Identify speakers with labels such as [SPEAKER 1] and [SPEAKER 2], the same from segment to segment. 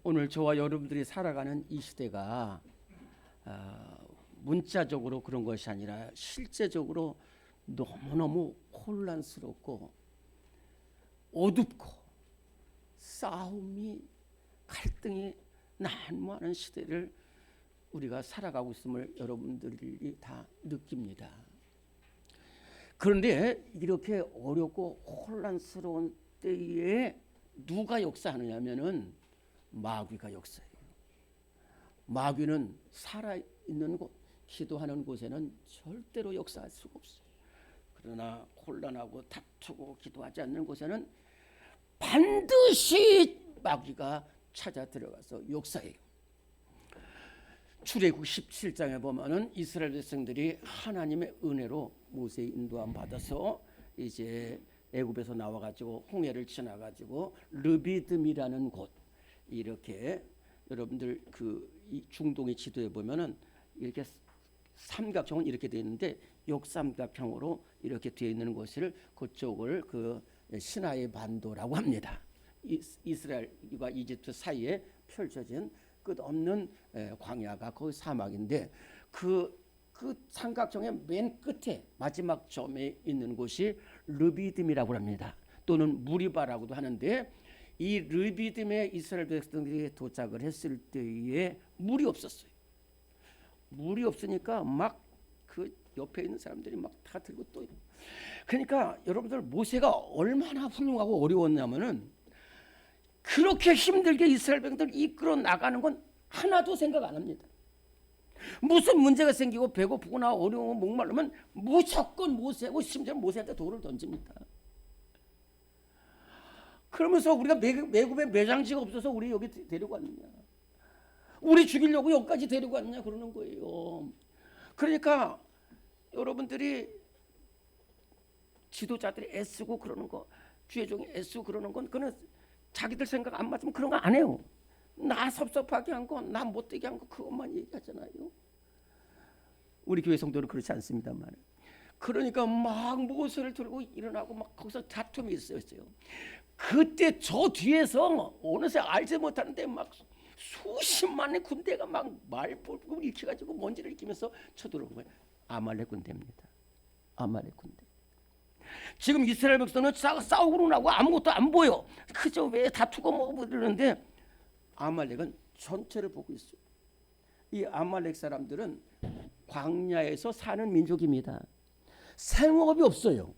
[SPEAKER 1] 오늘 저와 여러분들이 살아가는 이 시대가 문자적으로 그런 것이 아니라 실제적으로 너무너무 혼란스럽고 어둡고 싸움이 갈등이 난무하는 시대를 우리가 살아가고 있음을 여러분들이 다 느낍니다. 그런데 이렇게 어렵고 혼란스러운 때에 누가 역사하느냐면은 마귀가 역사해요. 마귀는 살아있는 곳, 기도하는 곳에는 절대로 역사할 수가 없어요. 그러나 혼란하고 다투고 기도하지 않는 곳에는 반드시 마귀가 찾아 들어가서 역사해요. 출애굽 17장에 보면은 이스라엘 백성들이 하나님의 은혜로 모세의 인도함 받아서 이제 애굽에서 나와가지고 홍해를 지나가지고 르비딤이라는 곳, 이렇게 여러분들 이 중동의 지도에 보면은 이렇게 삼각형은 이렇게 되어 있는데 역삼각형으로 이렇게 되어 있는 것을 그쪽을 시나이 반도라고 합니다. 이스라엘과 이집트 사이에 펼쳐진 끝없는 광야가 거기 사막인데 그 삼각형의 맨 끝에 마지막 점에 있는 곳이 르비딤이라고 합니다. 또는 무리바라고도 하는데 이 르비딤에 이스라엘 백성들이 도착을 했을 때에 물이 없었어요. 물이 없으니까 막 그 옆에 있는 사람들이 막 다 들고 또 그러니까 여러분들 모세가 얼마나 훌륭하고 어려웠냐면은 그렇게 힘들게 이스라엘 백성들 이끌어 나가는 건 하나도 생각 안 합니다. 무슨 문제가 생기고 배고프거나 어려우고 목마르면 무조건 모세하고 심지어 모세한테 돌을 던집니다. 그러면서 우리가 매국에 매장지가 없어서 우리 여기 데리고 왔느냐, 우리 죽이려고 여기까지 데리고 왔느냐 그러는 거예요. 그러니까 여러분들이 지도자들이 애쓰고 그러는 거, 주의 종이 애쓰고 그러는 건 그는 자기들 생각 안 맞으면 그런 거 안 해요. 나 섭섭하게 한 거, 나 못되게 한 거 그것만 얘기하잖아요. 우리 교회 성도는 그렇지 않습니다만. 그러니까 막 모세를 들고 일어나고 막 거기서 다툼이 있었어요. 그때 저 뒤에서 어느새 알지 못하는데 막 수십만의 군대가 막 말벌을 일으켜가지고 먼지를 일으키면서 쳐들어온 거예요. 아말렉 군대입니다. 아말렉 군대. 지금 이스라엘 백성은 싸우고 나고 아무것도 안 보여. 그저 왜 다투고 뭐 이러는데 아말렉은 전체를 보고 있어요. 이 아말렉 사람들은 광야에서 사는 민족입니다. 생업이 없어요.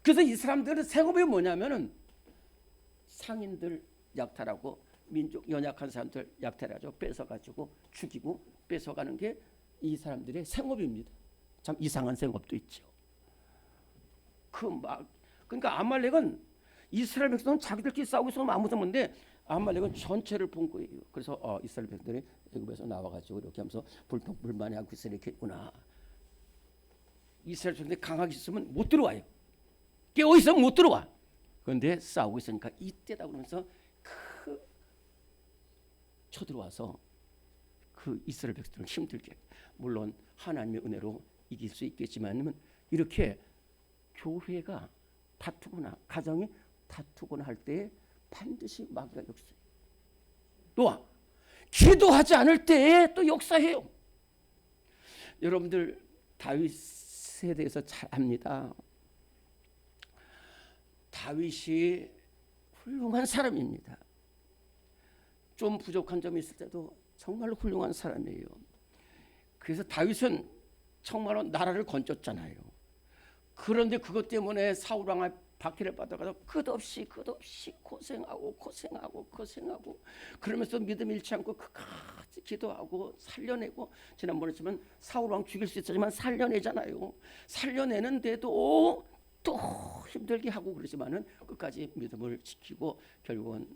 [SPEAKER 1] 그래서 이 사람들은 생업이 뭐냐면은 상인들 약탈하고 민족 연약한 사람들 약탈하죠. 뺏어가지고 죽이고 뺏어가는 게 이 사람들의 생업입니다. 참 이상한 생업도 있죠. 그러니까 아말렉은 이스라엘 백성은 자기들끼리 싸우고 있으면 아무도 없는데 아말렉은 전체를 본 거예요. 그래서 이스라엘 백성들이 애굽에서 나와가지고 이렇게 하면서 불평불만이 하고 이렇게 있구나. 이스라엘 백성들이 강하게 있으면 못 들어와요. 깨어 있으면 못 들어와. 그런데 싸우고 있으니까 이때다 그러면서 쳐들어와서 그 이스라엘 백성들을 힘들게, 물론 하나님의 은혜로 이길 수 있겠지만 이렇게 교회가 다투거나 가정이 다투거나 할 때 반드시 마귀가 역사해요. 또 기도하지 않을 때에 또 역사해요. 여러분들 다윗에 대해서 잘 압니다. 다윗이 훌륭한 사람입니다. 좀 부족한 점이 있을 때도 정말로 훌륭한 사람이에요. 그래서 다윗은 정말로 나라를 건졌잖아요. 그런데 그것 때문에 사울 왕의 박해를 받아가서 끝없이 고생하고 그러면서 믿음 잃지 않고 끝까지 기도하고 살려내고, 지난번에 했지만 사울 왕 죽일 수 있었지만 살려내잖아요. 살려내는데도 또 힘들게 하고 그러지만은 끝까지 믿음을 지키고 결국은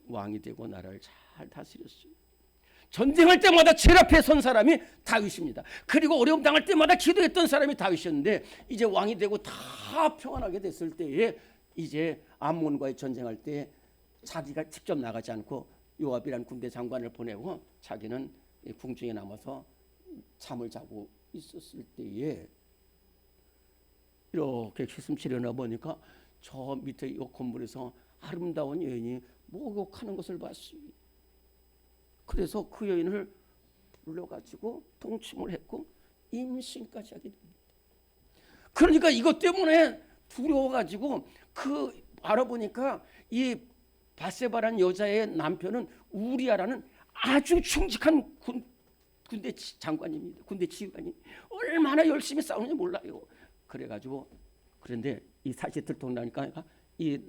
[SPEAKER 1] 왕이 되고 나라를 잘 다스렸어요. 전쟁할 때마다 제일 앞에 선 사람이 다윗입니다. 그리고 어려움 당할 때마다 기도했던 사람이 다윗이었는데 이제 왕이 되고 다 평안하게 됐을 때에 이제 암몬과의 전쟁할 때 자기가 직접 나가지 않고 요압이라는 군대 장관을 보내고 자기는 궁중에 남아서 잠을 자고 있었을 때에 이렇게 기슴치려 보니까 저 밑에 이 건물에서 아름다운 여인이 목욕하는 것을 봤어요. 그래서 그 여인을 불러가지고 동침을 했고 임신까지 하게 됩니다. 그러니까 이것 때문에 두려워가지고 그 알아보니까 이 바세바라는 여자의 남편은 우리아라는 아주 충직한 군대 장관입니다. 군대 지휘관이 얼마나 열심히 싸우는지 몰라요. 그래가지고 그런데 이 사실 들통나니까 이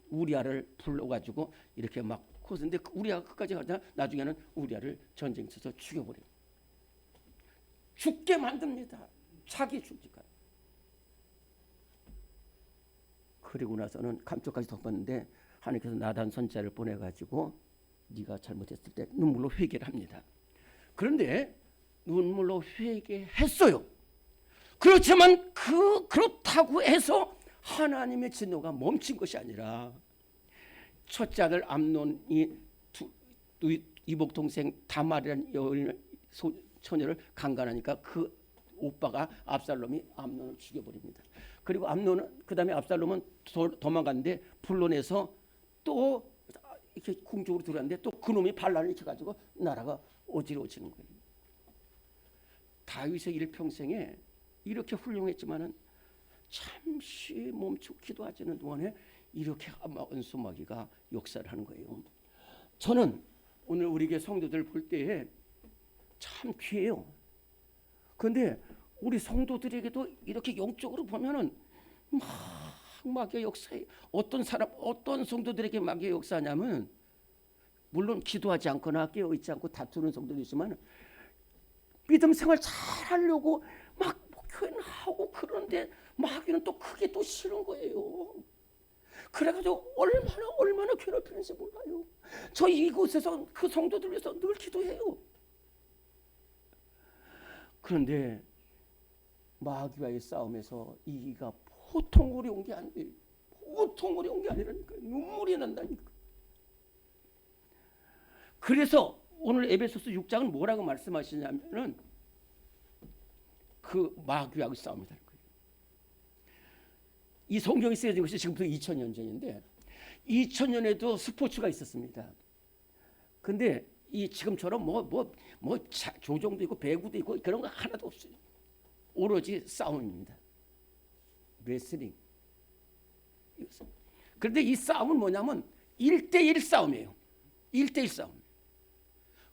[SPEAKER 1] 우리아를 불러가지고 이렇게 막 코스인데 우리아가 끝까지 가자 나중에는 우리아를 전쟁터에서 죽여버려요. 죽게 만듭니다. 자기 죽지가. 그리고 나서는 감쪽까지 덮었는데 하나님께서 나단 선자를 보내가지고 네가 잘못했을 때 눈물로 회개를 합니다. 그런데 눈물로 회개했어요. 그렇지만 그렇다고 해서 하나님의 진노가 멈춘 것이 아니라 첫째 아들 암논이 이복 동생 다말이라는 처녀를 강간하니까 그 오빠가 압살롬이 암논을 죽여버립니다. 그리고 암논은 그다음에 압살롬은 도망갔는데 불러내서 또 이렇게 궁중으로 들어갔는데 또 그놈이 반란을 일으켜가지고 나라가 어지러워지는 거예요. 다윗의 일평생에 이렇게 훌륭했지만은 잠시 멈추고 기도하지는 동안에 이렇게 은수마귀가 역사를 하는 거예요. 저는 오늘 우리 교회 성도들 볼 때에 참 귀해요. 그런데 우리 성도들에게도 이렇게 영적으로 보면은 막 마귀의 역사에 어떤 성도들에게 마귀의 역사냐면 물론 기도하지 않거나 깨어 있지 않고 다투는 성도도 있지만 믿음 생활 잘하려고 막 교회는 하고 그런데 마귀는 또 그게 또 싫은 거예요. 그래가지고 얼마나 괴롭히는지 몰라요. 저 이곳에서 그 성도들 위해서 늘 기도해요. 그런데 마귀와의 싸움에서 이기가 보통 어려운 게 아니에요. 보통 어려운 게 아니라니까요. 눈물이 난다니까. 그래서 오늘 에베소서 6장은 뭐라고 말씀하시냐면은 그 마귀하고 싸움이다. 이 성경이 쓰여진 것이 지금부터 2000년 전인데 2000년에도 스포츠가 있었습니다. 근데 이 지금처럼 조정도 있고 배구도 있고 그런 거 하나도 없어요. 오로지 싸움입니다. 레슬링. 그런데 이 싸움은 뭐냐면 1대1 싸움이에요. 1대1 싸움.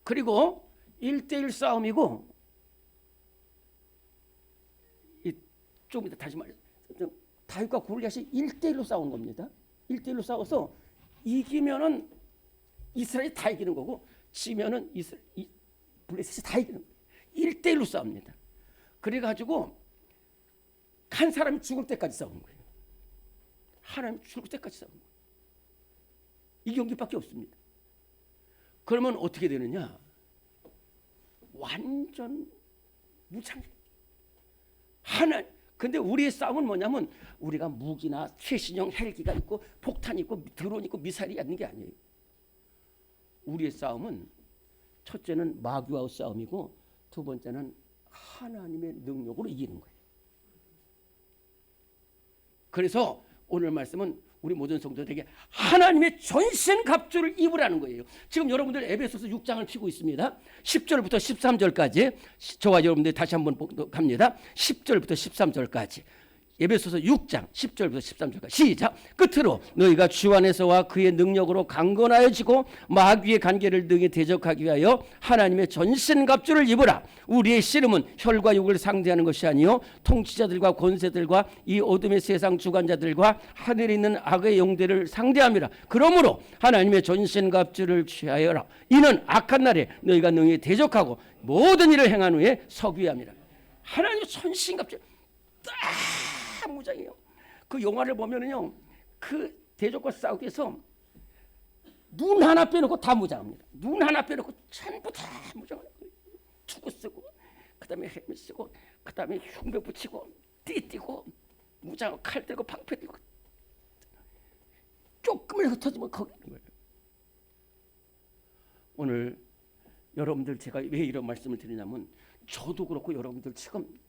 [SPEAKER 1] 그리고 1대1 싸움이고 좀 이따 다시 말해요. 다윗과 골리앗이 1대1로 싸운 겁니다. 1대1로 싸워서 이기면은 이스라엘이 다 이기는 거고 지면은 블레셋이 다 이기는 거예요. 1대1로 싸웁니다. 그래가지고 한 사람이 죽을 때까지 싸우는 거예요. 하나님 죽을 때까지 싸우는 거예요. 이 경기밖에 없습니다. 그러면 어떻게 되느냐? 완전 무장해. 근데 우리의 싸움은 뭐냐면 우리가 무기나 최신형 헬기가 있고 폭탄이 있고 드론 있고 미사일이 있는 게 아니에요. 우리의 싸움은 첫째는 마귀와의 싸움이고 두 번째는 하나님의 능력으로 이기는 거예요. 그래서 오늘 말씀은 우리 모든 성도들에게 하나님의 전신갑주를 입으라는 거예요. 지금 여러분들 에베소서 6장을 펴고 있습니다. 10절부터 13절까지 저와 여러분들 다시 한번 갑니다. 10절부터 13절까지 에베소서 6장 10절부터 13절까지 시작. 끝으로 너희가 주 안에서와 그의 능력으로 강건하여지고 마귀의 관계를 능히 대적하기 위하여 하나님의 전신갑주를 입으라. 우리의 씨름은 혈과 육을 상대하는 것이 아니요 통치자들과 권세들과 이 어둠의 세상 주관자들과 하늘에 있는 악의 영들을 상대함이라. 그러므로 하나님의 전신갑주를 취하여라. 이는 악한 날에 너희가 능히 대적하고 모든 일을 행한 후에 서기 위함이라. 하나님의 전신갑주 딱 무장이에요. 그 영화를 보면은요, 그 대적과 싸우기 위해서 눈 하나 빼놓고 다 무장합니다. 눈 하나 빼놓고 전부 다 무장하는 거예요. 투구 쓰고, 그다음에 헬멧 쓰고, 그다음에 흉배 붙이고, 띠띠고, 무장 칼 들고 방패 들고, 조금이라도 터지면 거기 있는 거예요. 오늘 여러분들 제가 왜 이런 말씀을 드리냐면 저도 그렇고 여러분들 지금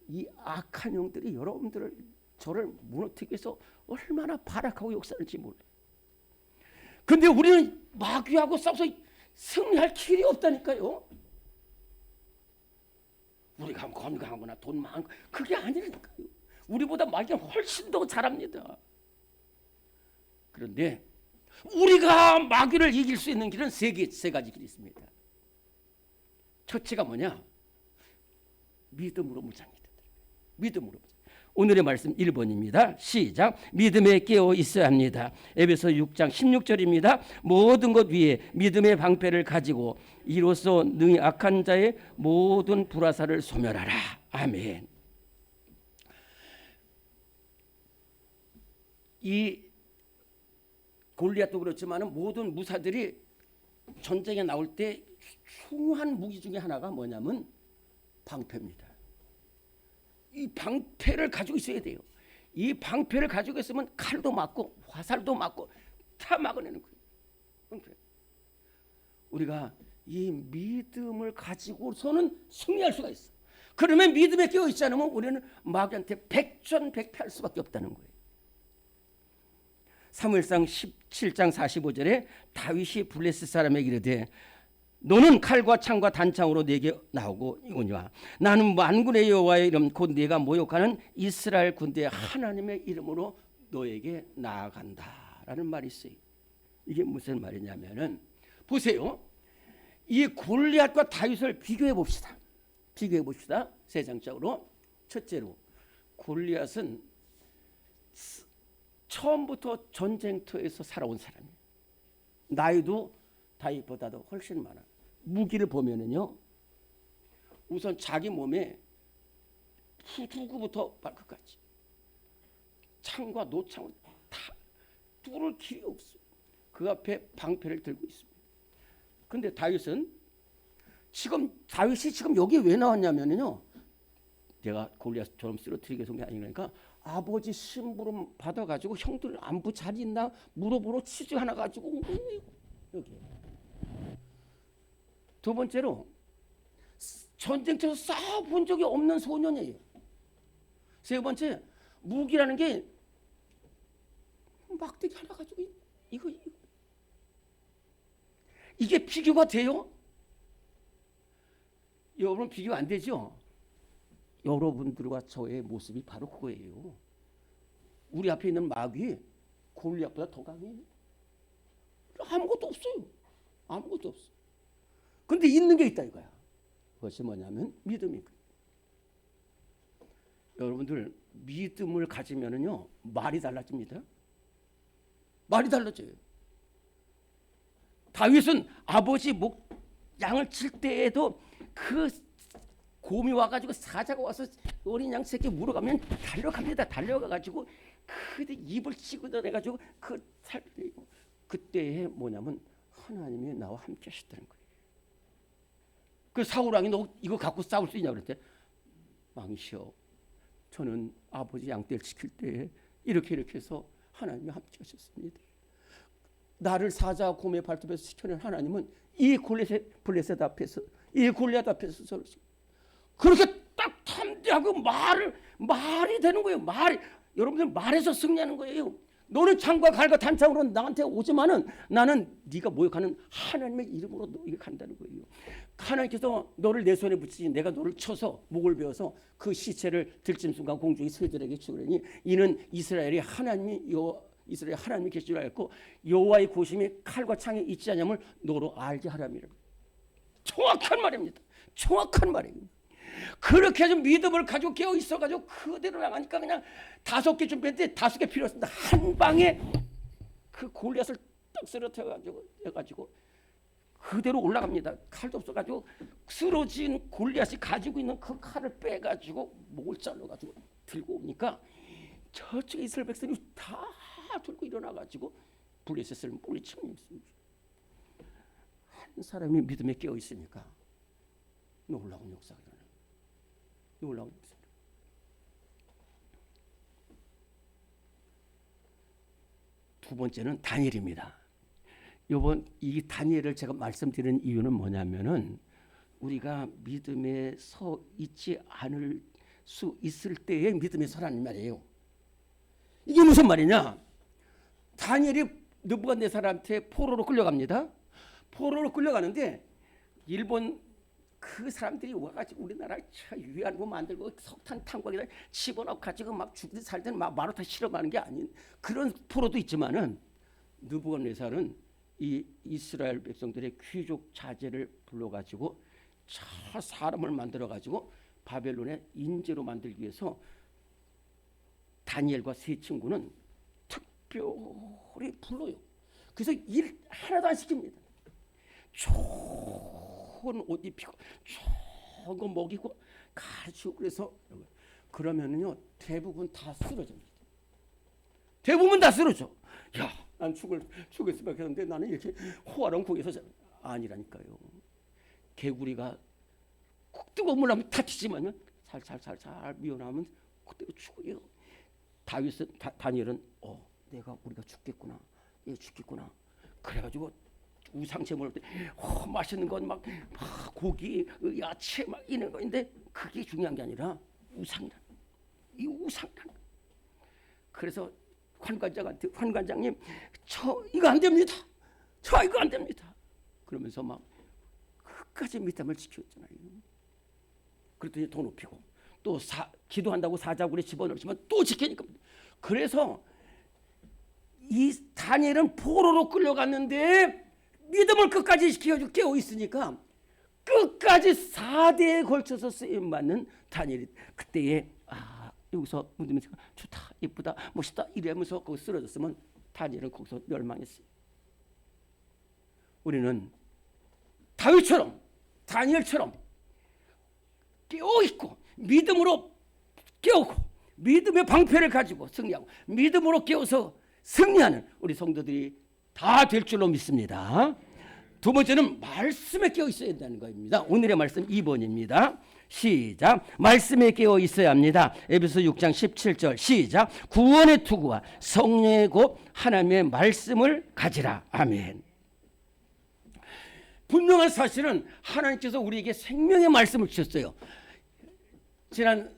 [SPEAKER 1] 이 악한 영들이 여러분들을 저를 무너뜨리기 위해서 얼마나 발악하고 역사할지 몰라요. 근데 우리는 마귀하고 싸워서 승리할 길이 없다니까요. 우리가 건강하거나 돈 많고 그게 아니라니까요. 우리보다 마귀는 훨씬 더 잘합니다. 그런데 우리가 마귀를 이길 수 있는 길은 세 가지 길이 있습니다. 첫째가 뭐냐? 믿음으로 무장이다. 믿음으로 무장. 오늘의 말씀 1번입니다. 시작. 믿음에 깨어 있어야 합니다. 에베소 6장 16절입니다. 모든 것 위에 믿음의 방패를 가지고 이로써 능히 악한 자의 모든 불화살을 소멸하라. 아멘. 이 골리앗도 그렇지만 모든 무사들이 전쟁에 나올 때 중요한 무기 중에 하나가 뭐냐면 방패입니다. 이 방패를 가지고 있어야 돼요. 이 방패를 가지고 있으면 칼도 맞고 화살도 맞고 다 막아내는 거예요. 우리가 이 믿음을 가지고서는 승리할 수가 있어. 그러면 믿음에 깨어 있지 않으면 우리는 마귀한테 백전백패할 수밖에 없다는 거예요. 사무엘상 17장 45절에 다윗이 블레셋 사람에게 이르되 너는 칼과 창과 단창으로 내게 나오거니와 나는 만군의 여호와의 이름 곧 네가 모욕하는 이스라엘 군대의 하나님의 이름으로 너에게 나아간다라는 말이 있어요. 이게 무슨 말이냐면은 보세요. 이 골리앗과 다윗을 비교해 봅시다. 세 장짝으로. 첫째로 골리앗은 처음부터 전쟁터에서 살아온 사람이에요. 나이도 다윗보다도 훨씬 많아. 무기를 보면은요, 우선 자기 몸에 후두구부터 발끝까지 창과 노창을 다 뚫을 길이 없어. 그 앞에 방패를 들고 있습니다. 그런데 다윗이 지금 여기 왜 나왔냐면요, 내가 골리앗처럼 쓰러뜨리게 해서 게 아니니까 아버지 심부름 받아가지고 형들 안부 잘 있나 물어보러 치즈 하나 가지고 여기. 두 번째로 전쟁터에서 싸워본 적이 없는 소년이에요. 세 번째, 무기라는 게 막대기 하나 가지고 이게 비교가 돼요? 여러분 비교 안 되죠? 여러분들과 저의 모습이 바로 그거예요. 우리 앞에 있는 마귀 골리앗보다 더 강해요. 아무것도 없어요. 아무것도 없어. 근데 있는 게 있다 이거야. 그것이 뭐냐면 믿음이고. 여러분들 믿음을 가지면은요 말이 달라집니다. 말이 달라져요. 다윗은 아버지 양을 칠 때에도 그 곰이 와가지고 사자가 와서 어린 양 새끼 물어가면 달려갑니다. 달려가가지고 그 입을 찌그러내가지고 그 살리고 그때에 뭐냐면 하나님이 나와 함께 하셨다는 거예요. 그 사울 왕이 너 이거 갖고 싸울 수 있냐 그랬대. 왕이시여, 저는 아버지 양떼를 지킬 때에 이렇게 해서 하나님이 함께 하셨습니다. 나를 사자와 곰의 발톱에서 지켜낸 하나님은 이 블레셋 앞에서 이 골리앗 앞에서 서르시고 그렇게 딱 탐대하고 말이 되는 거예요. 여러분들 말에서 승리하는 거예요. 너는 창과 칼과 단창으로 나한테 오지만은 나는 네가 모욕하는 하나님의 이름으로 너에게 간다는 거예요. 하나님께서 너를 내 손에 붙이지 내가 너를 쳐서 목을 베어서 그 시체를 들짐 순간 공중의 새들에게 주려니 이는 이스라엘 하나님이 계실 줄 알고 여호와의 고심이 칼과 창에 있지 않음을 너로 알게 하라미라. 정확한 말입니다. 정확한 말이에요. 그렇게 해서 믿음을 가지고 깨어 있어가지고 그대로 나가니까 그냥 5개 준비했는데 5개 필요 없습니다. 한 방에 그 골리앗을 딱 쓰러뜨려가지고 그대로 올라갑니다. 칼도 없어가지고 쓰러진 골리앗이 가지고 있는 그 칼을 빼가지고 목을 잘라가지고 들고 오니까 저쪽에 이스라엘 백성이 다 들고 일어나가지고 블레셋을 물리치고 있습니다. 한 사람이 믿음에 깨어 있으니까 놀라운 역사가 일어나요. 놀라운 역사. 두 번째는 다니엘입니다. 이 다니엘을 제가 말씀드리는 이유는 뭐냐면은 우리가 믿음에 서 있지 않을 수 있을 때에 믿음에 서라는 말이에요. 이게 무슨 말이냐? 다니엘이 느부갓네살한테 포로로 끌려갑니다. 포로로 끌려가는데 일본 그 사람들이 와가지고 우리나라 위안부 만들고 석탄 탄광에다 집어넣고 가지고 막 죽든 살든 막 마루타 실험하는 게 아닌 그런 포로도 있지만은 느부갓네살은 이 이스라엘 백성들의 귀족 자제를 불러가지고 사람을 만들어가지고 바벨론의 인재로 만들기 위해서 다니엘과 세 친구는 특별히 불러요. 그래서 일 하나도 안 시킵니다. 좋은 옷 입히고 좋은 거 먹이고 가르치고 그래서 그러면은요 대부분 다 쓰러집니다. 대부분 다 쓰러져. 야, 난 죽을 수밖에 없는데 나는 이렇게 호화로운 국에서 아니라니까요. 개구리가 뜨거운 물 하면 다치지만 살살 미워나면 그대로 죽어요. 다니엘은 우리가 죽겠구나. 얘 죽겠구나. 그래가지고 우상체 먹을 때 맛있는 건 막 고기, 야채 막 이런 거인데 그게 중요한 게 아니라 우상이란 이 우상이란. 그래서 환관장님 저 이거 안 됩니다. 저 이거 안 됩니다. 그러면서 막 끝까지 믿음을 지켰잖아요. 그랬더니 더 높이고 또 기도한다고 사자굴에 집어넣지만 또 지키니까. 그래서 이 다니엘은 포로로 끌려갔는데 믿음을 끝까지 깨어 있으니까 끝까지 4대에 걸쳐서 쓰임받는 다니엘이 그때에 여기서 믿으면서 좋다, 예쁘다, 멋있다 이러면서 거기 쓰러졌으면 다니엘은 거기서 멸망했어요. 우리는 다윗처럼 다니엘처럼 깨어있고 믿음으로 깨우고 믿음의 방패를 가지고 승리하고 믿음으로 깨어서 승리하는 우리 성도들이 다 될 줄로 믿습니다. 두 번째는 말씀에 깨어 있어야 된다는 것입니다. 오늘의 말씀 2번입니다. 시작. 말씀에 깨어 있어야 합니다. 에베소 6장 17절 시작. 구원의 투구와 성령의 곧 하나님의 말씀을 가지라. 아멘. 분명한 사실은 하나님께서 우리에게 생명의 말씀을 주셨어요. 지난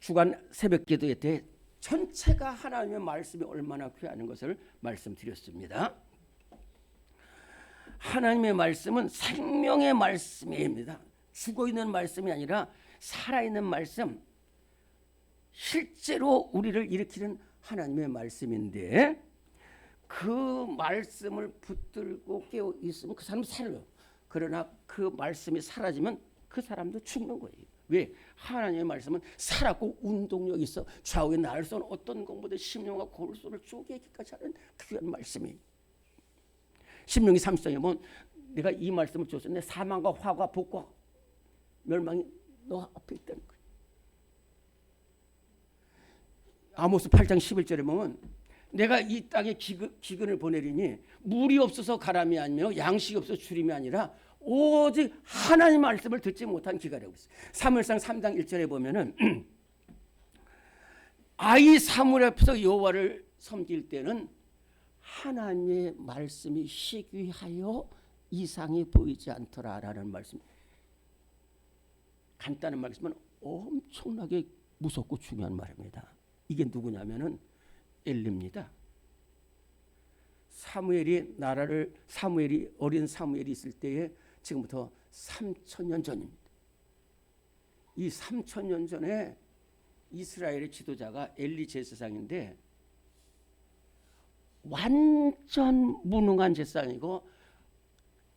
[SPEAKER 1] 주간 새벽 기도회 때 전체가 하나님의 말씀이 얼마나 귀하는 것을 말씀드렸습니다. 하나님의 말씀은 생명의 말씀입니다. 죽어있는 말씀이 아니라 살아있는 말씀, 실제로 우리를 일으키는 하나님의 말씀인데 그 말씀을 붙들고 깨어 있으면 그 사람은 살아요. 그러나 그 말씀이 사라지면 그 사람도 죽는 거예요. 왜? 하나님의 말씀은 살았고 운동력이 있어 좌우에 날 수 없는 어떤 것보다 심령과 골수를 쪼개기까지 하는 귀한 말씀이. 신명기 30장에 보면 내가 이 말씀을 줬을 때 사망과 화가 복과 멸망이 너 앞에 있다는 거예요. 아모스 8장 11절에 보면 내가 이 땅에 기근을 보내리니 물이 없어서 가람이 아니며 양식이 없어서 주림이 아니라 오직 하나님 말씀을 듣지 못한 기갈이라고 있어요. 사무엘상 3장 1절에 보면은 아이 사무엘 앞에서 여호와를 섬길 때는 하나님의 말씀이 희귀하여 이상이 보이지 않더라라는 말씀. 간단한 말씀은 엄청나게 무섭고 중요한 말입니다. 이게 누구냐면은 엘리입니다. 사무엘이 어린 사무엘이 있을 때에 지금부터 3,000년 전입니다. 이 3,000년 전에 이스라엘의 지도자가 엘리 제사장인데 완전 무능한 제사장이고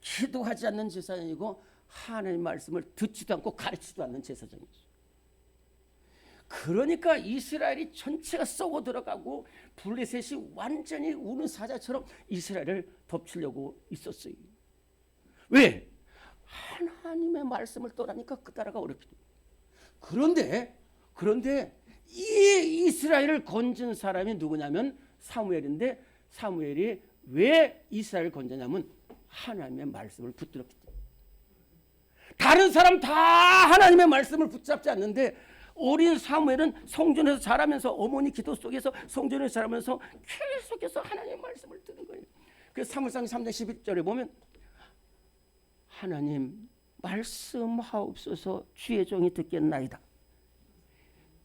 [SPEAKER 1] 기도하지 않는 제사장이고 하나님의 말씀을 듣지도 않고 가르치지도 않는 제사장이었어요. 그러니까 이스라엘이 전체가 썩어 들어가고 블레셋이 완전히 우는 사자처럼 이스라엘을 덮치려고 있었어요. 왜? 하나님의 말씀을 떠나니까 그 따라가 어렵게 됩니다. 그런데 이 이스라엘을 건진 사람이 누구냐면 사무엘인데 사무엘이 왜 이스라엘을 건졌냐면 하나님의 말씀을 붙들었기 때문에. 다른 사람 다 하나님의 말씀을 붙잡지 않는데 어린 사무엘은 성전에서 자라면서 어머니 기도 속에서 성전에서 자라면서 계속해서 하나님의 말씀을 듣는 거예요. 그래서 사무엘상 3장 11절에 보면 하나님 말씀하옵소서 주의 종이 듣겠나이다.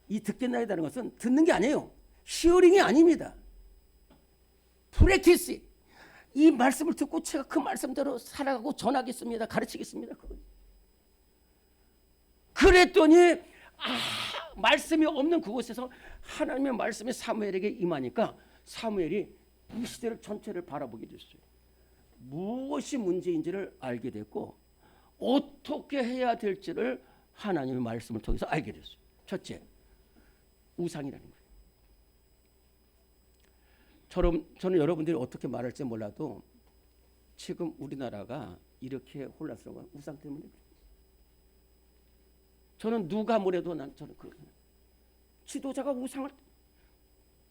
[SPEAKER 1] 이 듣겠나이다는 것은 듣는 게 아니에요. 히어링이 아닙니다. 프랙티스. 이 말씀을 듣고 제가 그 말씀대로 살아가고 전하겠습니다. 가르치겠습니다. 그랬더니 말씀이 없는 그곳에서 하나님의 말씀이 사무엘에게 임하니까 사무엘이 이 시대를 전체를 바라보게 됐어요. 무엇이 문제인지를 알게 됐고 어떻게 해야 될지를 하나님의 말씀을 통해서 알게 됐어요. 첫째, 우상이라는 거예요. 저는 여러분들이 어떻게 말할지 몰라도 지금 우리나라가 이렇게 혼란스러운 건 우상 때문에 그래요. 저는 누가 뭐래도 저는 그렇게 지도자가 우상을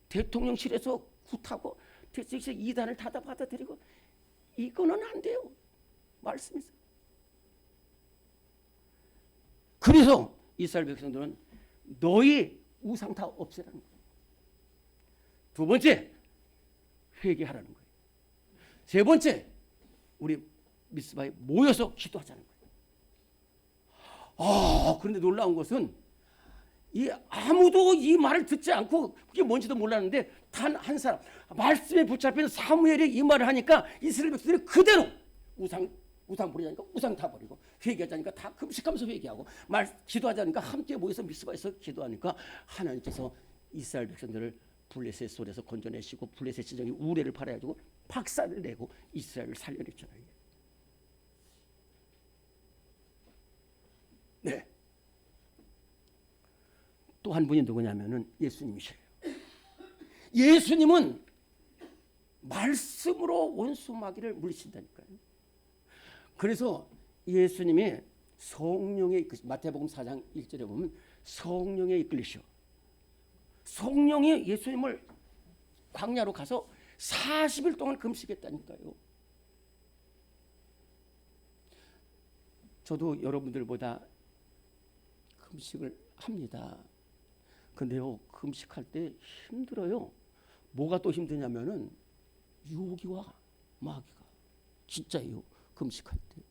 [SPEAKER 1] 대통령실에서 굿하고 대통령실 이단을 닫아 받아들이고 이거는 안 돼요. 말씀이죠. 그래서 이스라엘 백성들은 너희 우상 다 없애라는 거예요. 두 번째, 회개하라는 거예요. 세 번째, 우리 미스바에 모여서 기도하자는 거예요. 그런데 놀라운 것은 아무도 이 말을 듣지 않고 그게 뭔지도 몰랐는데 단 한 사람, 말씀에 붙잡힌 사무엘이 이 말을 하니까 이스라엘 백성들이 그대로 우상 버리자니까 우상 다 버리고 회개하자니까 다 금식하면서 회개하고 기도하자니까 함께 모여서 미스바에서 기도하니까 하나님께서 이스라엘 백성들을 블레셋 손에서 건져내시고 블레셋 지정이 우레를 팔아가지고 박살을 내고 이스라엘을 살려냈잖아요. 네. 또 한 분이 누구냐면은 예수님이세요. 예수님은 말씀으로 원수 마귀를 물리친다니까요. 그래서 예수님이 성령에 마태복음 4장 1절에 보면 성령에 이끌리셔. 성령이 예수님을 광야로 가서 40일 동안 금식했다니까요. 저도 여러분들보다 금식을 합니다. 근데요, 금식할 때 힘들어요. 뭐가 또 힘드냐면은 유혹이와 마귀가 진짜예요. 금식할 때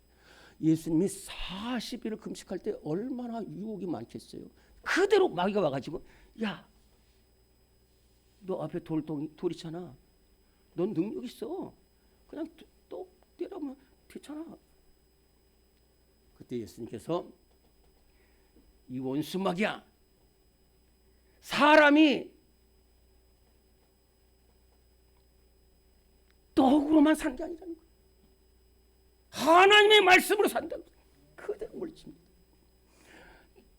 [SPEAKER 1] 예수님이 40일을 금식할 때 얼마나 유혹이 많겠어요. 그대로 마귀가 와가지고 야, 너 앞에 돌 있잖아. 넌 능력 있어. 그냥 또 때려면 되잖아. 그때 예수님께서 이 원수 마귀야, 사람이 떡으로만 산 게 아니라는 거예요. 하나님의 말씀으로 산다고 그대로 물리칩니다.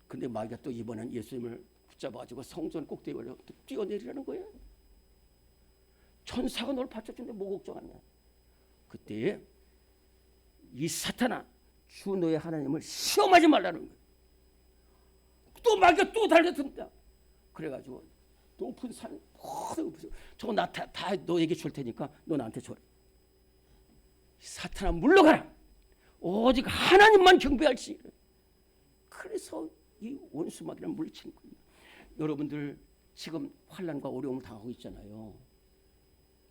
[SPEAKER 1] 근데 마귀가 또 이번엔 예수님을 붙잡아가지고 성전 꼭대기에 올려 뛰어내리라는 거예요. 천사가 널 받쳐주는데 뭐 걱정하냐. 그때에 이 사탄아, 주 너의 하나님을 시험하지 말라는 거예요. 또 마귀가 또 달려든다. 그래가지고 높은 산, 저거 나 다 너에게 줄 테니까 너 나한테 줘라. 사탄아 물러가라. 오직 하나님만 경배할지. 그래서 이 원수 마귀를 물리치는 거예요. 여러분들 지금 환난과 어려움을 당하고 있잖아요.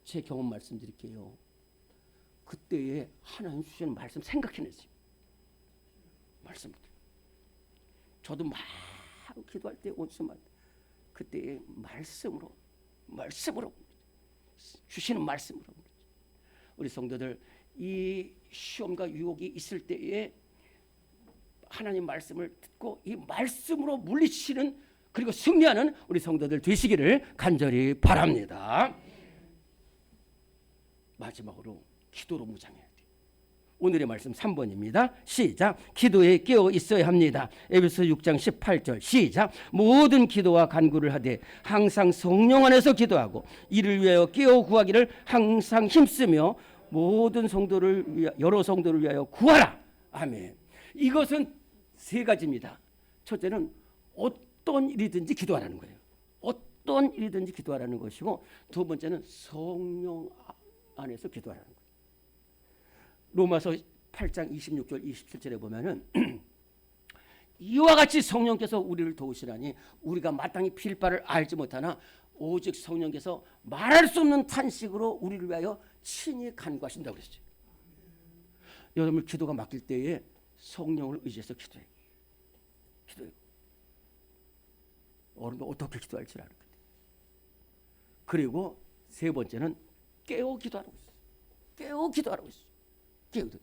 [SPEAKER 1] 제 경험 말씀드릴게요. 그때에 하나님 주시는 말씀 생각해냈어요. 말씀부터. 저도 막 기도할 때 원수 마귀 그때에 말씀으로 주시는 말씀으로. 우리 성도들 이 시험과 유혹이 있을 때에 하나님 말씀을 듣고 이 말씀으로 물리치는 그리고 승리하는 우리 성도들 되시기를 간절히 바랍니다. 마지막으로 기도로 무장해야 돼요. 오늘의 말씀 3번입니다. 시작. 기도에 깨어 있어야 합니다. 에베소 6장 18절 시작. 모든 기도와 간구를 하되 항상 성령 안에서 기도하고 이를 위하여 깨어 구하기를 항상 힘쓰며 모든 성도를 위하여 여러 성도를 위하여 구하라. 아멘. 이것은 세 가지입니다. 첫째는 어떤 일이든지 기도하라는 거예요. 어떤 일이든지 기도하라는 것이고, 두 번째는 성령 안에서 기도하라는 거예요. 로마서 8장 26절 27절에 보면은 이와 같이 성령께서 우리를 도우시라니 우리가 마땅히 빌 바를 알지 못하나 오직 성령께서 말할 수 없는 탄식으로 우리를 위하여 친히 간구하신다고 그랬어요. 여러분 기도가 막힐 때에 성령을 의지해서 기도해요. 어른도 어떻게 기도할지 아는 거예요. 그리고 세 번째는 깨어 기도하는 거예요. 깨어 기도하라고 했어요. 깨어 기도.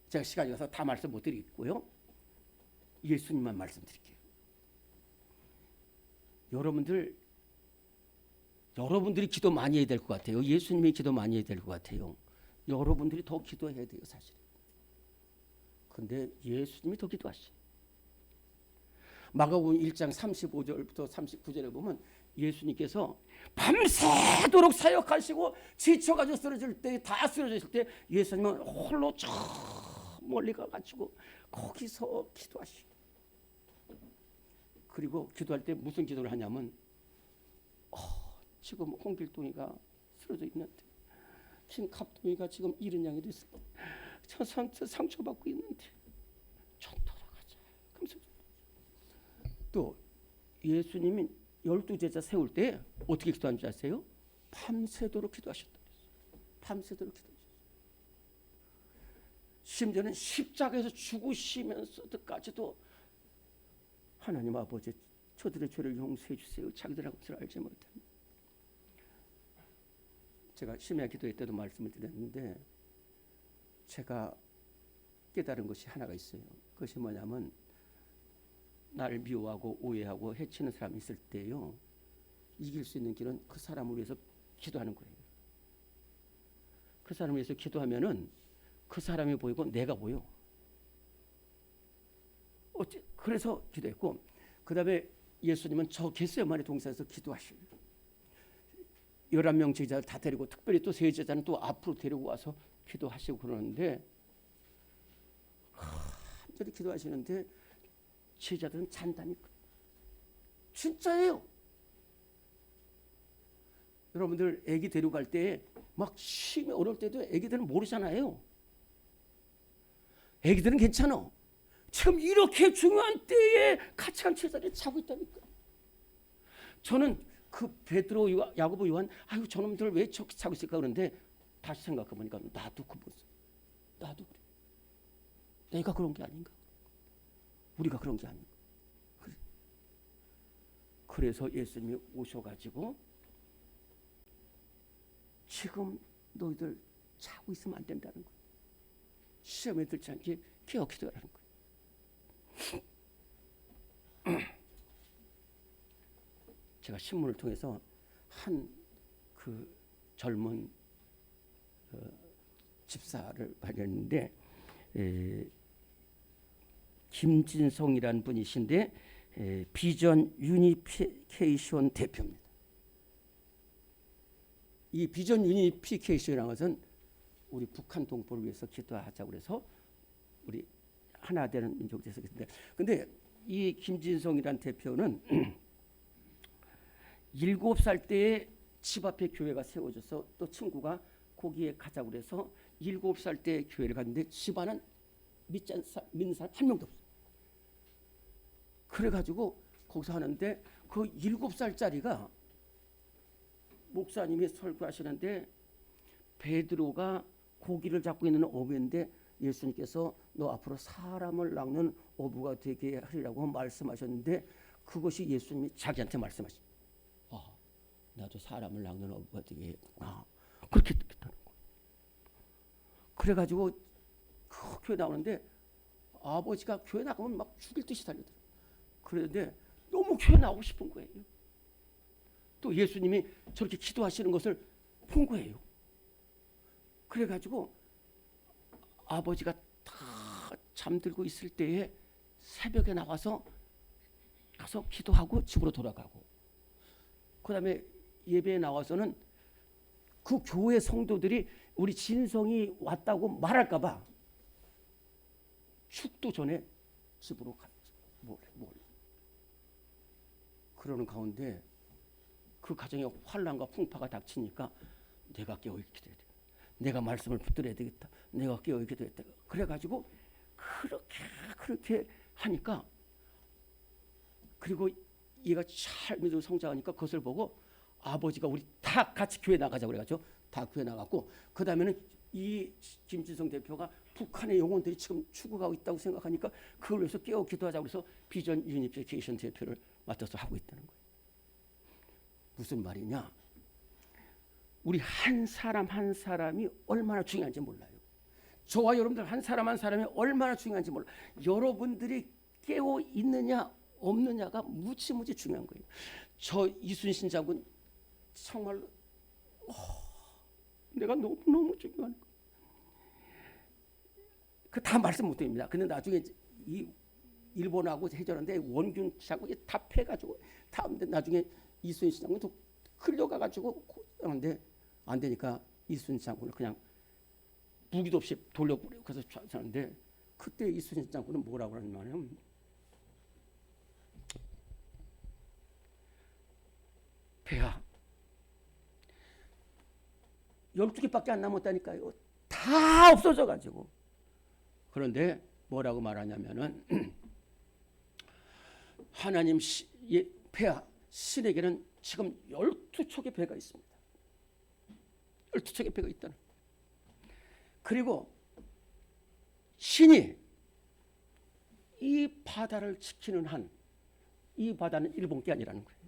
[SPEAKER 1] 제가 시간이 가서 다 말씀 못 드리겠고요. 예수님만 말씀드릴게요. 여러분들이 기도 많이 해야 될 것 같아요. 예수님이 기도 많이 해야 될 것 같아요. 여러분들이 더 기도해야 돼요, 사실. 근데 예수님이 더 기도하시죠. 마가복음 1장 35절부터 39절에 보면 예수님께서 밤새도록 사역하시고 지쳐가지고 쓰러질 때, 다 쓰러졌을 때 예수님은 홀로 저 멀리 가가지고 거기서 기도하시고, 그리고 기도할 때 무슨 기도를 하냐면 지금 홍길동이가 쓰러져 있는데, 김갑동이가 지금 이른 양이 됐을 때, 저 상처받고 있는데 좀 돌아가자. 그러면서 또 예수님이 12제자 세울 때 어떻게 기도한 줄 아세요? 밤새도록 기도하셨다. 밤새도록 기도하셨어요. 심지어는 십자가에서 죽으시면서까지도 하나님 아버지, 저들의 죄를 용서해 주세요. 자기들의 것을 알지 못합니다. 제가 심야 기도회 때도 말씀을 드렸는데 제가 깨달은 것이 하나가 있어요. 그것이 뭐냐면 나를 미워하고 오해하고 해치는 사람이 있을 때요, 이길 수 있는 길은 그 사람을 위해서 기도하는 거예요. 그 사람을 위해서 기도하면은 그 사람이 보이고 내가 보여. 그래서 기도했고, 그 다음에 예수님은 저 겟세마네 동산에서 기도하시고 11명 제자를 다 데리고, 특별히 또 세 제자는 또 앞으로 데리고 와서 기도하시고 그러는데, 한절히 기도하시는데 제자들은 잔담이 진짜예요. 여러분들 애기 데려갈 때 막 심히 어려울 때도 애기들은 모르잖아요. 애기들은 괜찮아. 지금 이렇게 중요한 때에 같이 간 제자들이 자고 있다니까. 저는 그 베드로, 야고보, 요한, 아유 저놈들 왜 저렇게 자고 있을까 그런데 다시 생각해 보니까 나도 그 모습, 나도 그래. 내가 그런 게 아닌가? 우리가 그런 게 아닌가? 그래. 그래서 예수님이 오셔가지고 지금 너희들 자고 있으면 안 된다는 거예요. 시험에 들지 않게 깨어 기도하라는 거예요. 제가 신문을 통해서 한 그 젊은 집사를 발견했는데, 김진성이라는 분이신데 비전 유니피케이션 대표입니다. 이 비전 유니피케이션이라는 것은 우리 북한 동포를 위해서 기도하자고 그래서 우리 하나 되는 민족 돼서 근데 이 김진성이라는 대표는 7살 때에 집 앞에 교회가 세워져서 또 친구가 거기에 가자고 그래서 7살 때 교회를 갔는데 집안은 믿는 사람 한 명도 없어요. 그래가지고 거기서 하는데 그 7살짜리가 목사님이 설교하시는데 베드로가 고기를 잡고 있는 어부인데 예수님께서 너 앞으로 사람을 낚는 어부가 되게 하리라고 말씀하셨는데, 그것이 예수님이 자기한테 말씀하신, 나도 사람을 낚는 어부가 되게 그렇게 듣겠다는 거예요. 그래가지고 그 교회 나오는데 아버지가 교회 나가면 막 죽일 듯이 달려들어요. 그런데 너무 교회 나오고 싶은 거예요. 또 예수님이 저렇게 기도하시는 것을 본 거예요. 그래가지고 아버지가 다 잠들고 있을 때에 새벽에 나와서 가서 기도하고 집으로 돌아가고, 그 다음에 예배에 나와서는 그 교회 성도들이 우리 진성이 왔다고 말할까 봐 축도 전에 집으로 갔죠. 몰래. 그러는 가운데 그 가정에 환난과 풍파가 닥치니까 내가 깨어 있게 돼야 돼. 내가 말씀을 붙들어야 되겠다. 내가 깨어 있게 되겠다. 그래가지고 그렇게 하니까, 그리고 얘가 잘 믿음으로 성장하니까 그것을 보고 아버지가 우리 다 같이 교회 나가자고 그래가지고 다 교회 나갔고, 그 다음에는 이 김진성 대표가 북한의 영혼들이 지금 죽어가고 있다고 생각하니까 그걸 위해서 깨어 기도하자고 해서 비전 유니피케이션 대표를 맡아서 하고 있다는 거예요. 무슨 말이냐? 우리 한 사람 한 사람이 얼마나 중요한지 몰라요. 저와 여러분들 한 사람 한 사람이 얼마나 중요한지 몰라요. 여러분들이 깨어 있느냐 없느냐가 무지무지 중요한 거예요. 저 이순신 장군 정말로 내가 너무 중요한 거예요. 그 다 말씀 못 드립니다. 근데 나중에 이 일본하고 해전하는데 원균 장군이 다 패가지고 다 나중에 이순신 장군도 끌려가가지고 하는데 안 되니까 이순신 장군을 그냥 무기도 없이 돌려버리고 그래서 하는데 그때 이순신 장군은 뭐라고 하냐면 폐하 12개밖에 안 남았다니까요. 다 없어져가지고. 그런데 뭐라고 말하냐면은 하나님 폐하 신에게는 지금 12척의 배가 있습니다. 12척의 배가 있다는. 그리고 신이 이 바다를 지키는 한 이 바다는 일본께 아니라는 거예요.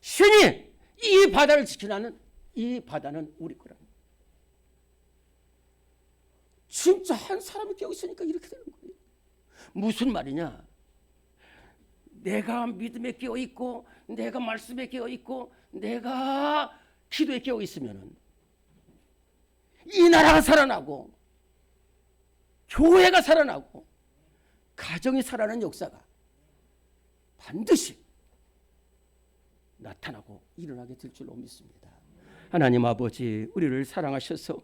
[SPEAKER 1] 신이 이 바다를 지키는 한은 이 바다는 우리 거라는 거예요. 진짜 한 사람이 깨어 있으니까 이렇게 되는 거예요. 무슨 말이냐? 내가 믿음에 깨어 있고 내가 말씀에 깨어 있고 내가 기도에 깨어 있으면은 이 나라가 살아나고 교회가 살아나고 가정이 살아나는 역사가 반드시 나타나고 일어나게 될 줄로 믿습니다. 하나님 아버지, 우리를 사랑하셔서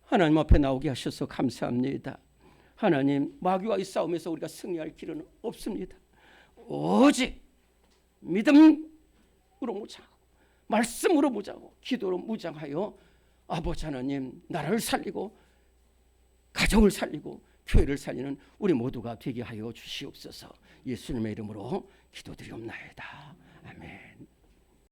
[SPEAKER 1] 하나님 앞에 나오게 하셔서 감사합니다. 하나님, 마귀와의 싸움에서 우리가 승리할 길은 없습니다. 오직 믿음으로 무장하고 말씀으로 무장하고 기도로 무장하여 아버지 하나님 나라를 살리고 가정을 살리고 교회를 살리는 우리 모두가 되게 하여 주시옵소서. 예수님의 이름으로 기도드리옵나이다. 아멘.